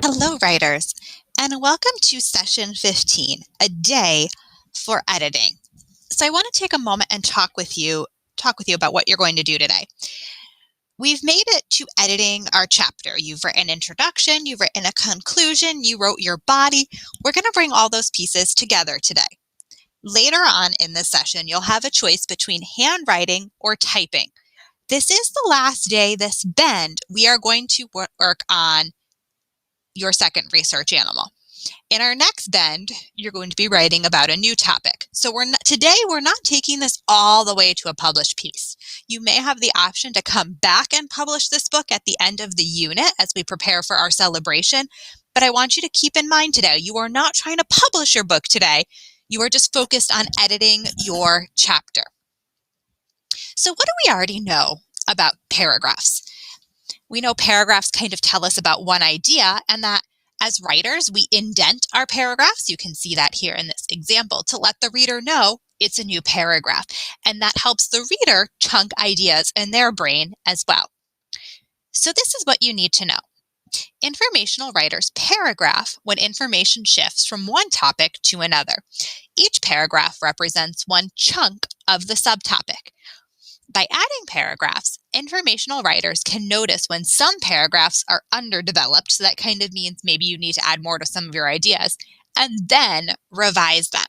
Hello, writers, and welcome to session 15, a day for editing. So I want to take a moment and talk with you about what you're going to do today. We've made it to editing our chapter. You've written an introduction, you've written a conclusion, you wrote your body. We're going to bring all those pieces together today. Later on in this session, you'll have a choice between handwriting or typing. This is the last day, this bend, we are going to work on your second research animal. In our next bend, you're going to be writing about a new topic. So today we're not taking this all the way to a published piece. You may have the option to come back and publish this book at the end of the unit as we prepare for our celebration. But I want you to keep in mind today, you are not trying to publish your book today. You are just focused on editing your chapter. So what do we already know about paragraphs? We know paragraphs kind of tell us about one idea, and that as writers, we indent our paragraphs. You can see that here in this example to let the reader know it's a new paragraph. And that helps the reader chunk ideas in their brain as well. So this is what you need to know. Informational writers paragraph when information shifts from one topic to another. Each paragraph represents one chunk of the subtopic. By adding paragraphs, informational writers can notice when some paragraphs are underdeveloped, so that kind of means maybe you need to add more to some of your ideas, and then revise them.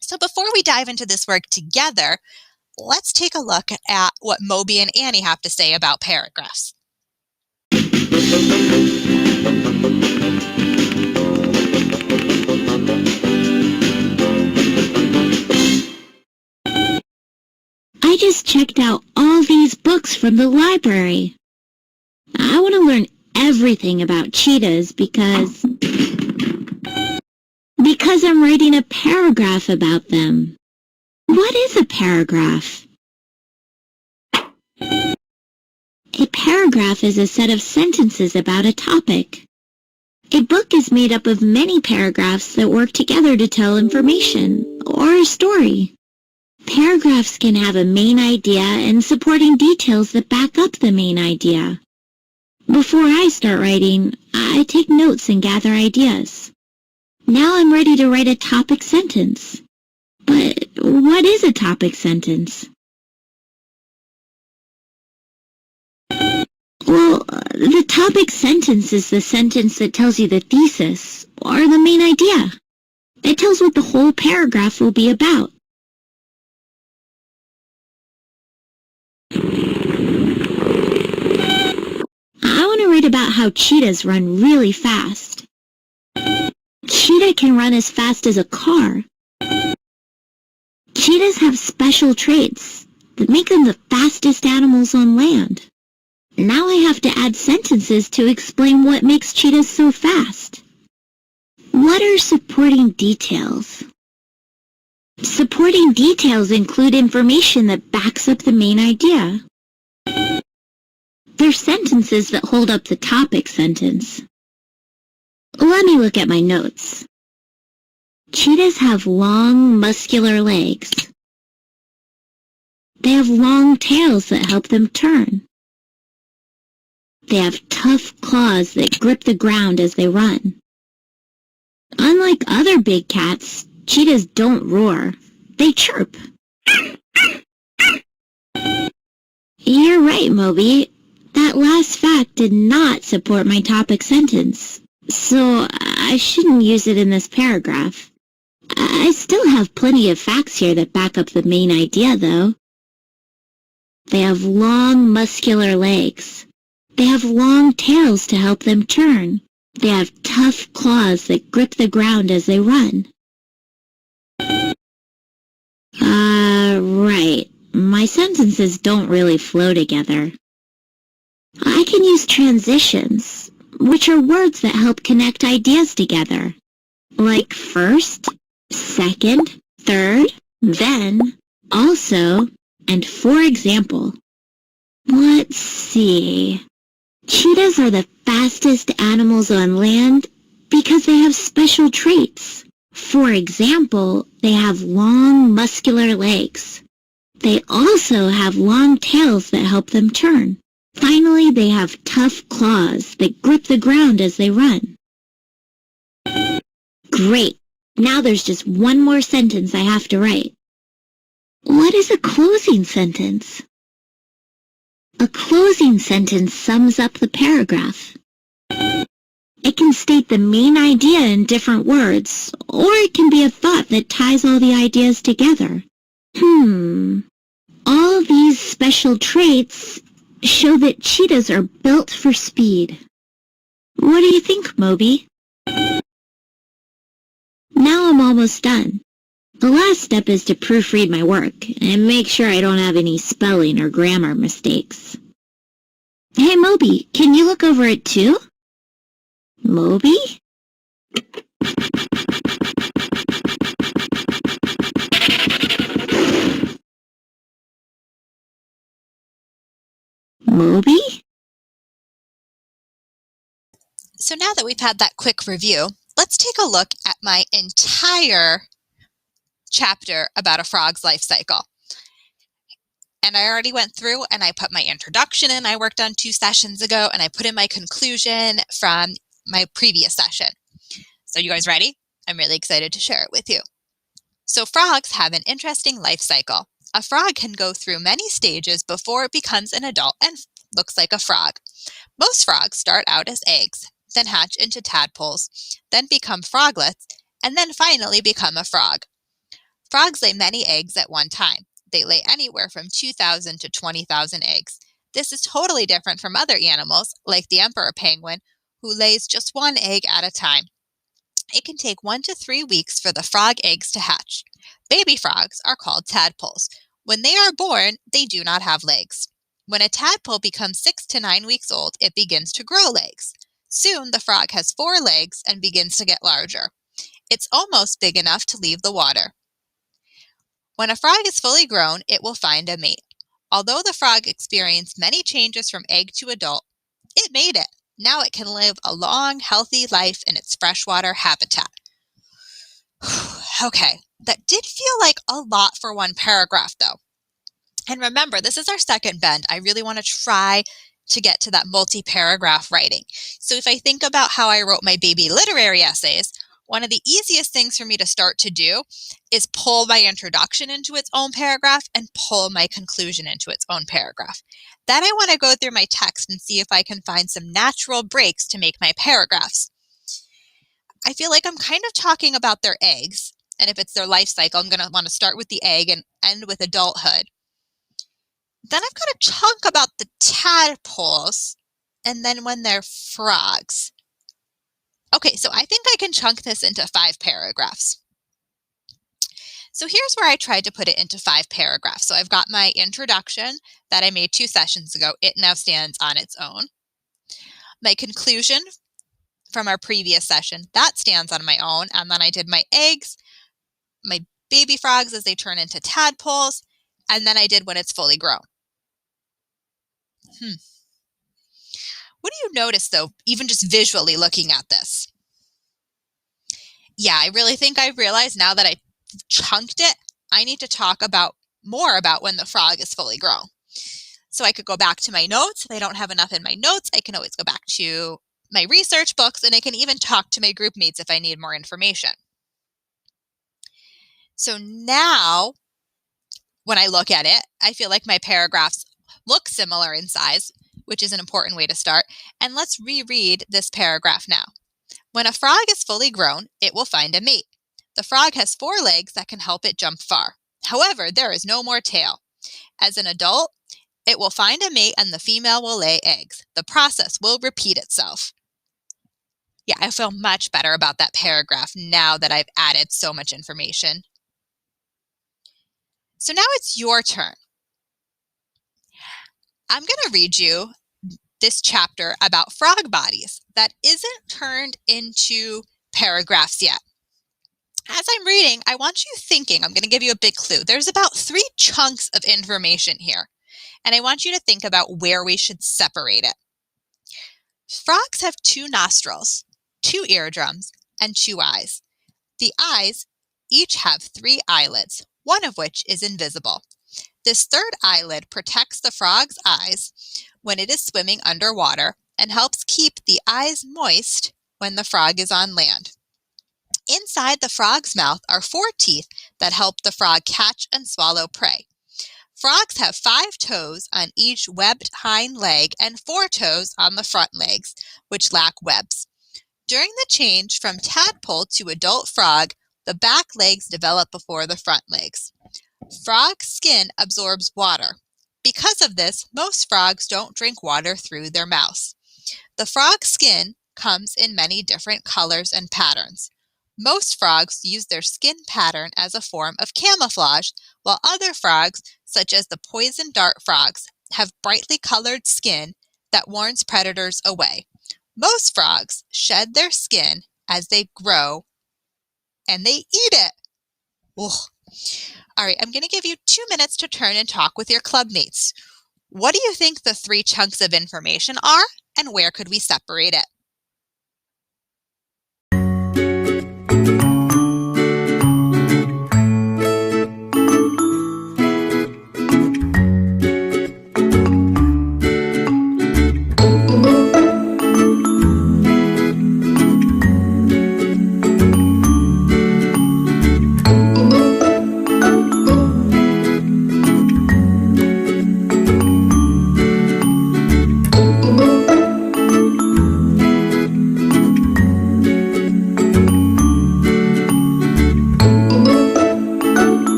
So before we dive into this work together, let's take a look at what Moby and Annie have to say about paragraphs. I just checked out all these books from the library. I want to learn everything about cheetahs because I'm writing a paragraph about them. What is a paragraph? A paragraph is a set of sentences about a topic. A book is made up of many paragraphs that work together to tell information or a story. Paragraphs can have a main idea and supporting details that back up the main idea. Before I start writing, I take notes and gather ideas. Now I'm ready to write a topic sentence. But what is a topic sentence? Well, the topic sentence is the sentence that tells you the thesis, or the main idea. It tells what the whole paragraph will be about. I want to write about how cheetahs run really fast. Cheetah can run as fast as a car. Cheetahs have special traits that make them the fastest animals on land. Now I have to add sentences to explain what makes cheetahs so fast. What are supporting details? Supporting details include information that backs up the main idea. They're sentences that hold up the topic sentence. Let me look at my notes. Cheetahs have long, muscular legs. They have long tails that help them turn. They have tough claws that grip the ground as they run. Unlike other big cats, cheetahs don't roar. They chirp. You're right, Moby. That last fact did not support my topic sentence, so I shouldn't use it in this paragraph. I still have plenty of facts here that back up the main idea, though. They have long, muscular legs. They have long tails to help them turn. They have tough claws that grip the ground as they run. Right. My sentences don't really flow together. I can use transitions, which are words that help connect ideas together. Like first, second, third, then, also, and for example. Let's see. Cheetahs are the fastest animals on land because they have special traits. For example, they have long, muscular legs. They also have long tails that help them turn. Finally, they have tough claws that grip the ground as they run. Great. Now there's just one more sentence I have to write. What is a closing sentence? A closing sentence sums up the paragraph. It can state the main idea in different words, or it can be a thought that ties all the ideas together. All these special traits show that cheetahs are built for speed. What do you think, Moby? Now I'm almost done. The last step is to proofread my work and make sure I don't have any spelling or grammar mistakes. Hey, Moby, can you look over it too? Moby? Moby? So now that we've had that quick review, let's take a look at my entire chapter about a frog's life cycle. And I already went through and I put my introduction in I worked on 2 sessions ago, and I put in my conclusion from my previous session. So you guys ready? I'm really excited to share it with you. So frogs have an interesting life cycle. A frog can go through many stages before it becomes an adult and looks like a frog. Most frogs start out as eggs, then hatch into tadpoles, then become froglets, and then finally become a frog. Frogs lay many eggs at one time. They lay anywhere from 2,000 to 20,000 eggs. This is totally different from other animals, like the emperor penguin, who lays just one egg at a time. It can take 1 to 3 weeks for the frog eggs to hatch. Baby frogs are called tadpoles. When they are born, they do not have legs. When a tadpole becomes 6 to 9 weeks old, it begins to grow legs. Soon, the frog has 4 legs and begins to get larger. It's almost big enough to leave the water. When a frog is fully grown, it will find a mate. Although the frog experienced many changes from egg to adult, it made it. Now it can live a long, healthy life in its freshwater habitat. Okay, that did feel like a lot for one paragraph, though. And remember, this is our second bend. I really want to try to get to that multi-paragraph writing. So if I think about how I wrote my baby literary essays, one of the easiest things for me to start to do is pull my introduction into its own paragraph and pull my conclusion into its own paragraph. Then I want to go through my text and see if I can find some natural breaks to make my paragraphs. I feel like I'm kind of talking about their eggs, and if it's their life cycle, I'm going to want to start with the egg and end with adulthood. Then I've got a chunk about the tadpoles, and then when they're frogs. Okay, so I think I can chunk this into 5 paragraphs. So here's where I tried to put it into 5 paragraphs. So I've got my introduction that I made 2 sessions ago. It now stands on its own. My conclusion from our previous session, that stands on my own. And then I did my eggs, my baby frogs as they turn into tadpoles, and then I did when it's fully grown. What do you notice, though, even just visually looking at this? Yeah, I really think I've realized now that I chunked it, I need to talk about more about when the frog is fully grown. So I could go back to my notes. If I don't have enough in my notes, I can always go back to my research books, and I can even talk to my group mates if I need more information. So now, when I look at it, I feel like my paragraphs look similar in size, which is an important way to start. And let's reread this paragraph now. When a frog is fully grown, it will find a mate. The frog has 4 legs that can help it jump far. However, there is no more tail. As an adult, it will find a mate and the female will lay eggs. The process will repeat itself. Yeah, I feel much better about that paragraph now that I've added so much information. So now it's your turn. I'm going to read you this chapter about frog bodies that isn't turned into paragraphs yet. As I'm reading, I want you thinking, I'm going to give you a big clue. There's about 3 chunks of information here, and I want you to think about where we should separate it. Frogs have 2 nostrils, 2 eardrums, and 2 eyes. The eyes each have 3 eyelids, one of which is invisible. This third eyelid protects the frog's eyes when it is swimming underwater and helps keep the eyes moist when the frog is on land. Inside the frog's mouth are 4 teeth that help the frog catch and swallow prey. Frogs have 5 toes on each webbed hind leg and 4 toes on the front legs, which lack webs. During the change from tadpole to adult frog, the back legs develop before the front legs. Frog skin absorbs water. Because of this, most frogs don't drink water through their mouths. The frog skin comes in many different colors and patterns. Most frogs use their skin pattern as a form of camouflage, while other frogs, such as the poison dart frogs, have brightly colored skin that warns predators away. Most frogs shed their skin as they grow and they eat it. Ugh. All right, I'm going to give you 2 minutes to turn and talk with your club mates. What do you think the 3 chunks of information are, and where could we separate it?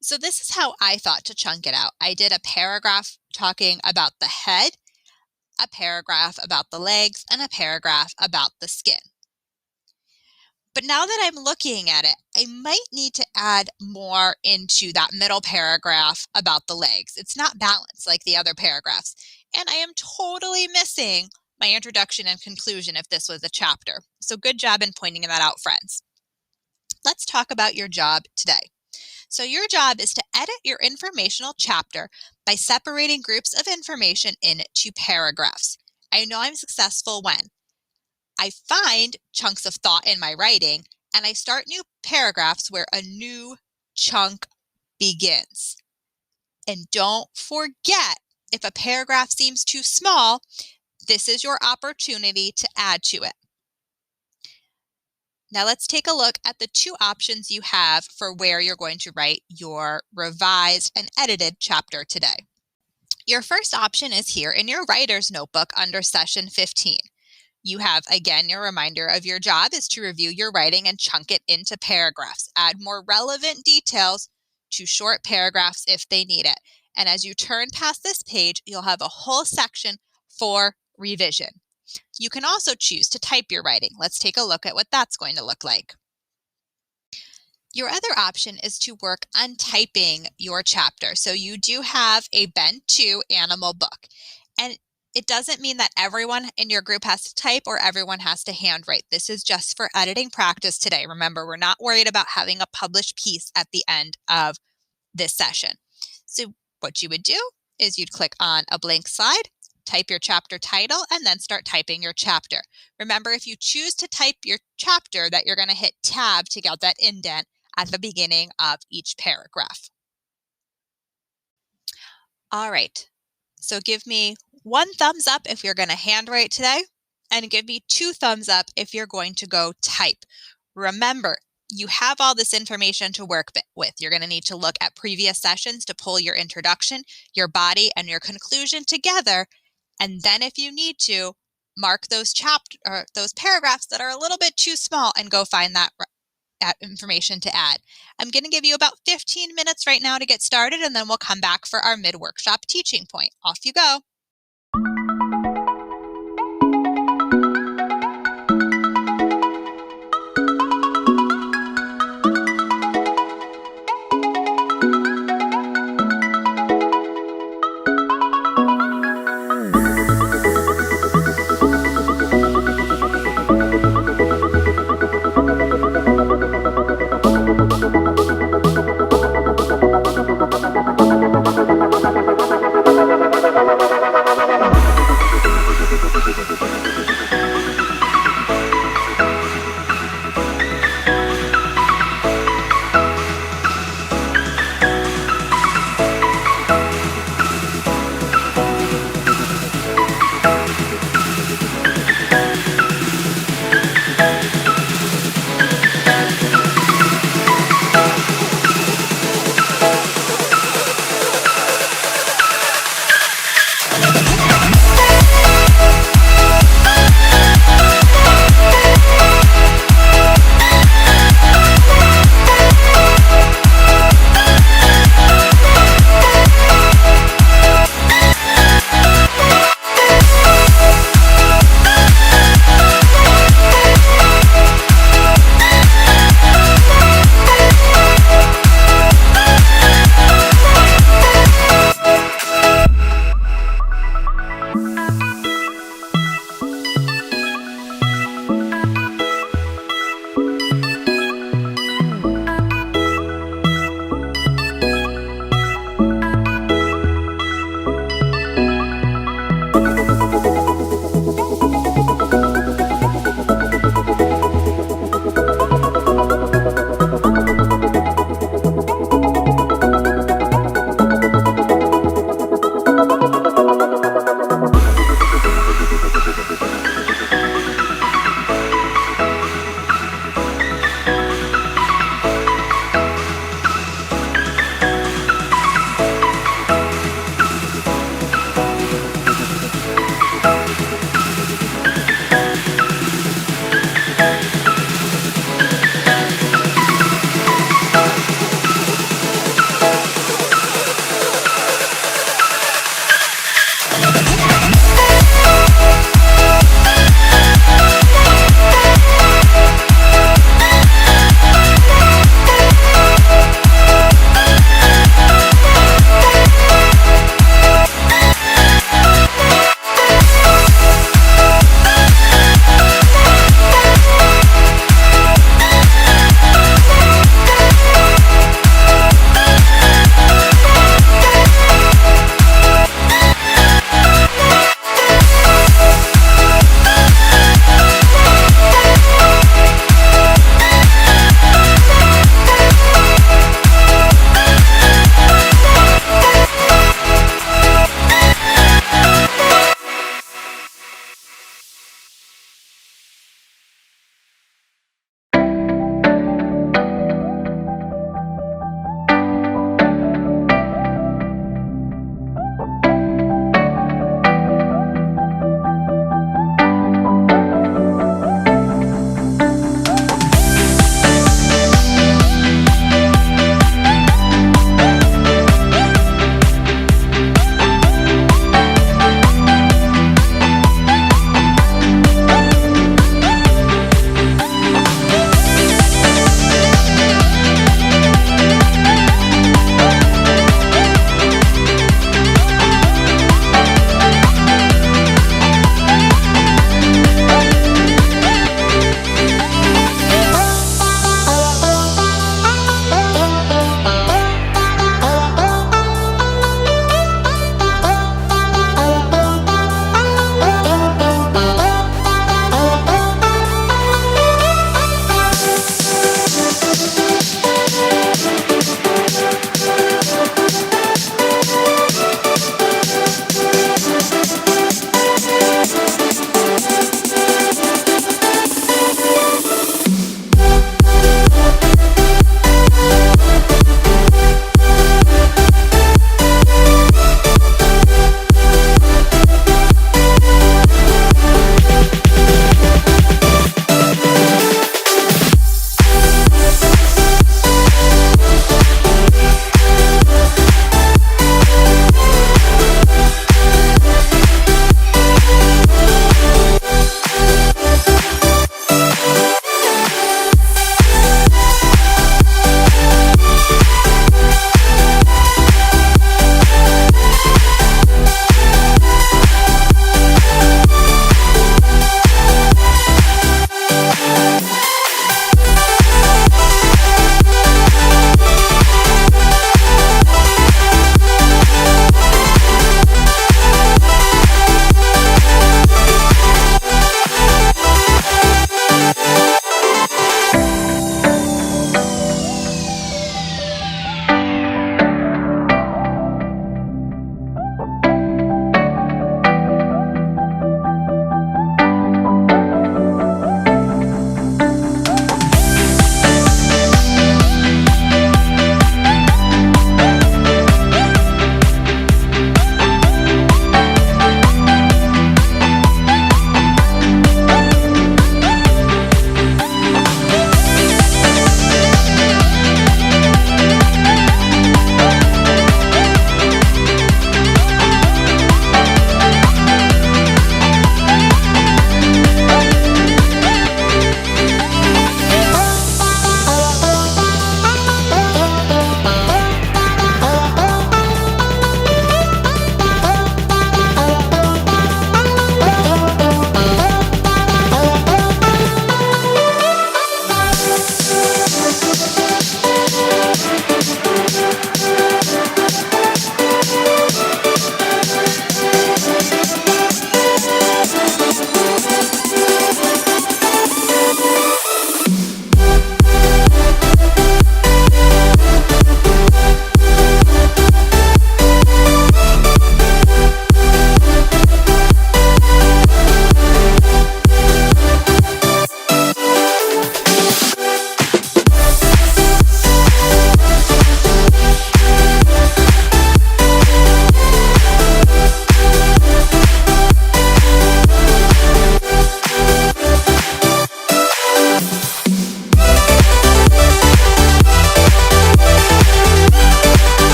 So this is how I thought to chunk it out. I did a paragraph talking about the head, a paragraph about the legs, and a paragraph about the skin. But now that I'm looking at it, I might need to add more into that middle paragraph about the legs. It's not balanced like the other paragraphs. And I am totally missing my introduction and conclusion if this was a chapter. So good job in pointing that out, friends. Let's talk about your job today. So your job is to edit your informational chapter by separating groups of information into paragraphs. I know I'm successful when I find chunks of thought in my writing and I start new paragraphs where a new chunk begins. And don't forget, if a paragraph seems too small, this is your opportunity to add to it. Now let's take a look at the 2 options you have for where you're going to write your revised and edited chapter today. Your first option is here in your writer's notebook under session 15. You have, again, your reminder of your job is to review your writing and chunk it into paragraphs. Add more relevant details to short paragraphs if they need it. And as you turn past this page, you'll have a whole section for revision. You can also choose to type your writing. Let's take a look at what that's going to look like. Your other option is to work on typing your chapter. So you do have a Bend 2 animal book. And it doesn't mean that everyone in your group has to type or everyone has to handwrite. This is just for editing practice today. Remember, we're not worried about having a published piece at the end of this session. So what you would do is you'd click on a blank slide, type your chapter title, and then start typing your chapter. Remember, if you choose to type your chapter, that you're going to hit tab to get that indent at the beginning of each paragraph. All right, so give me 1 thumbs up if you're going to handwrite today, and give me 2 thumbs up if you're going to go type. Remember, you have all this information to work with. You're going to need to look at previous sessions to pull your introduction, your body, and your conclusion together. And then if you need to, mark those those paragraphs that are a little bit too small and go find that information to add. I'm going to give you about 15 minutes right now to get started, and then we'll come back for our mid-workshop teaching point. Off you go.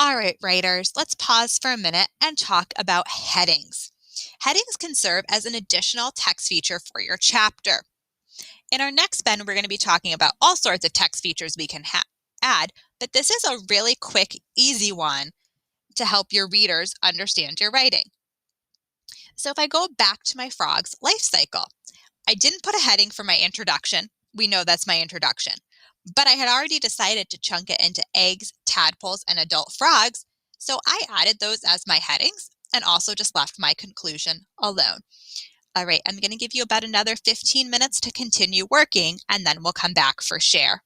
All right, writers, let's pause for a minute and talk about headings. Headings can serve as an additional text feature for your chapter. In our next bend, we're going to be talking about all sorts of text features we can add, but this is a really quick, easy one to help your readers understand your writing. So if I go back to my frog's life cycle, I didn't put a heading for my introduction. We know that's my introduction. But I had already decided to chunk it into eggs, tadpoles, and adult frogs, so I added those as my headings and also just left my conclusion alone. All right, I'm going to give you about another 15 minutes to continue working, and then we'll come back for share.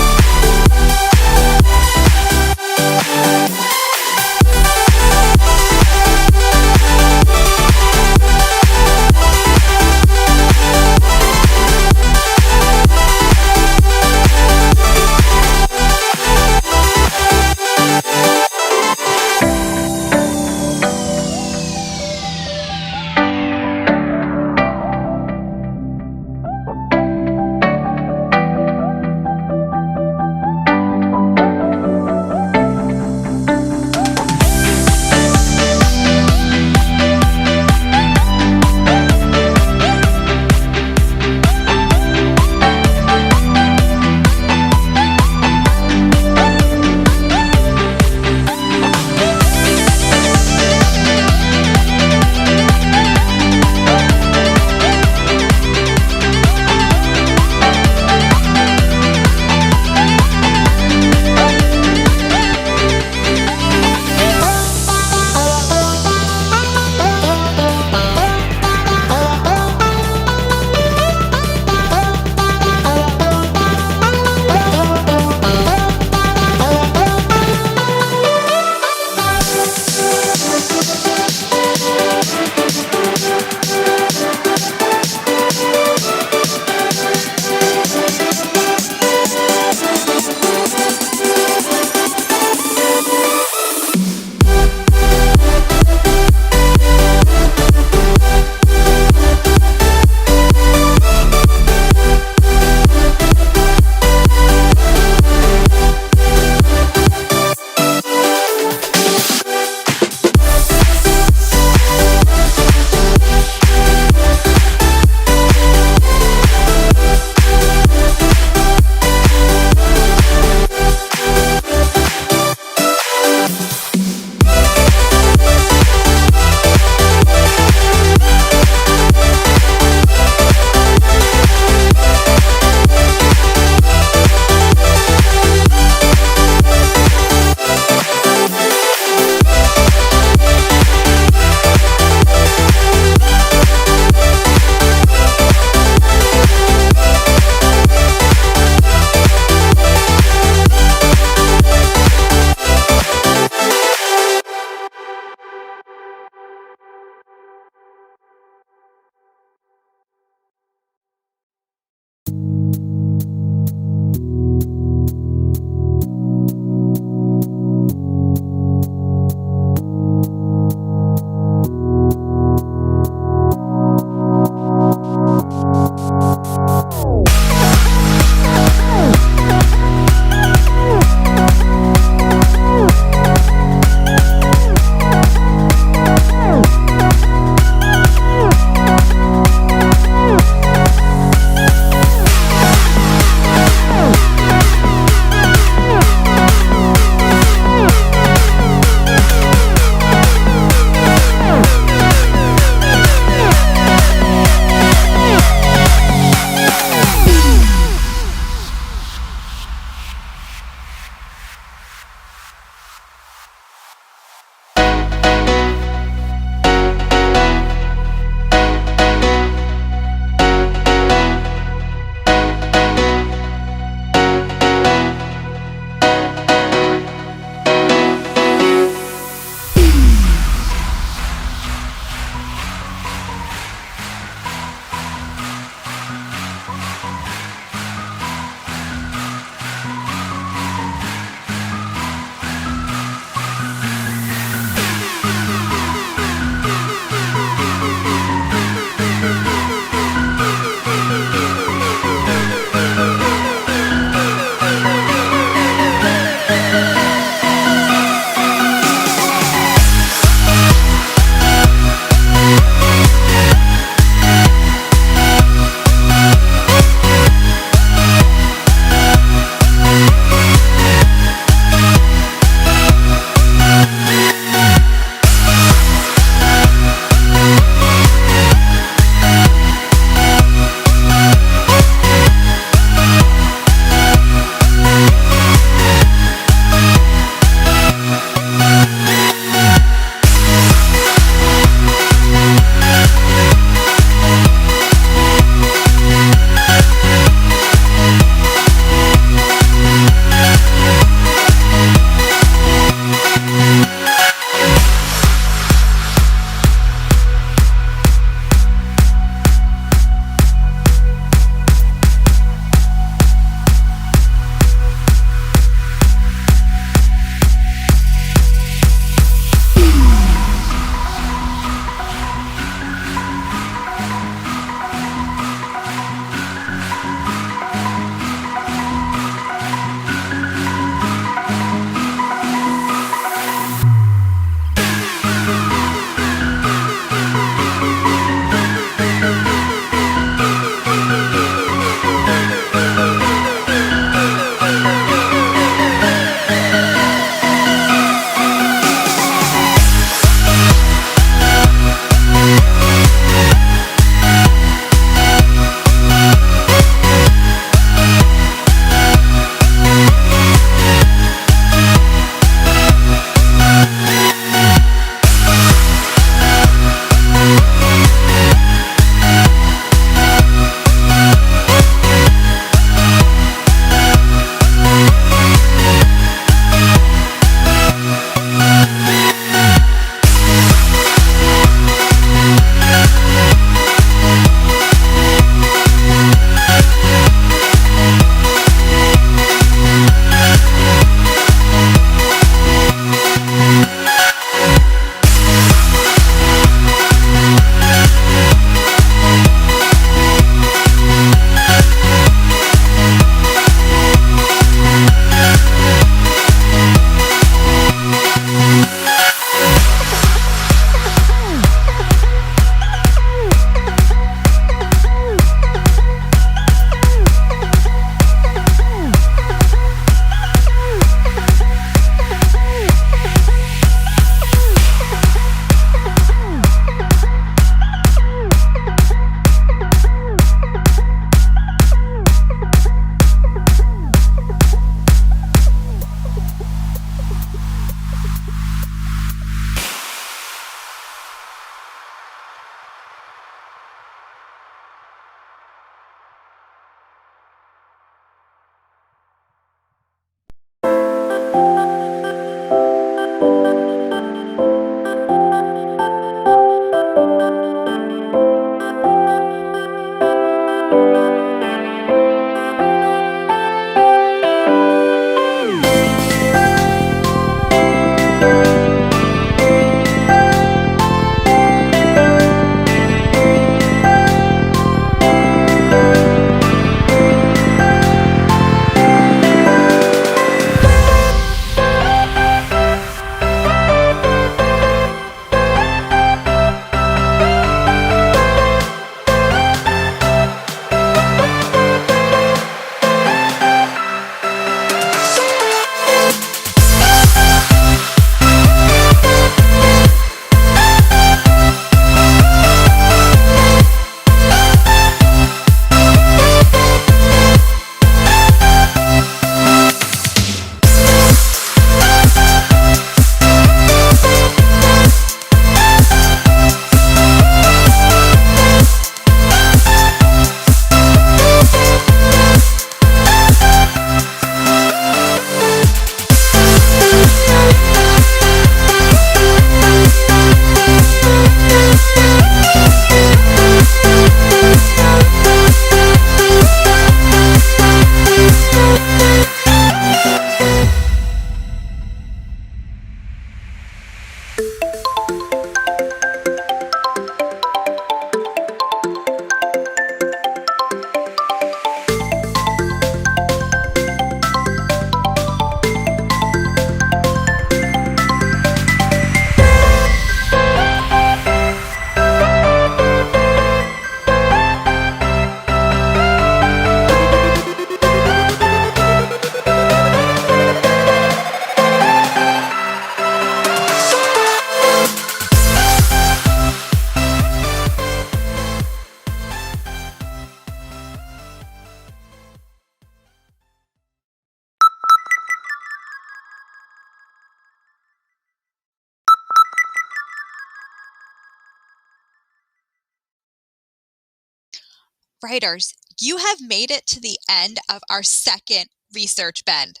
Writers, you have made it to the end of our second research bend.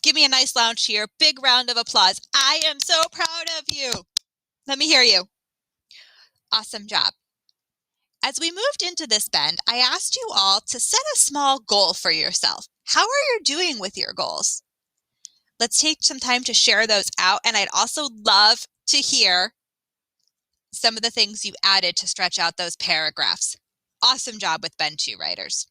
Give me a nice lounge cheer. Big round of applause. I am so proud of you. Let me hear you. Awesome job. As we moved into this bend, I asked you all to set a small goal for yourself. How are you doing with your goals? Let's take some time to share those out, and I'd also love to hear some of the things you added to stretch out those paragraphs. Awesome job with Bend 2, writers.